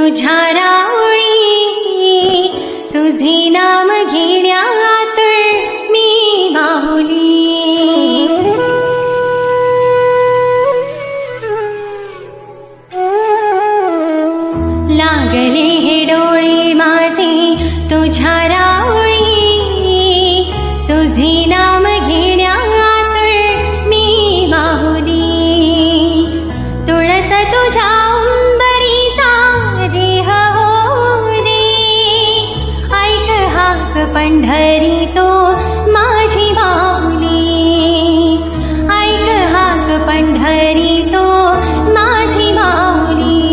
तुझ्या राऊळी तुझे नाम घेण्यात मी बाहुली. लागले हे डोळे माझे तुझ्या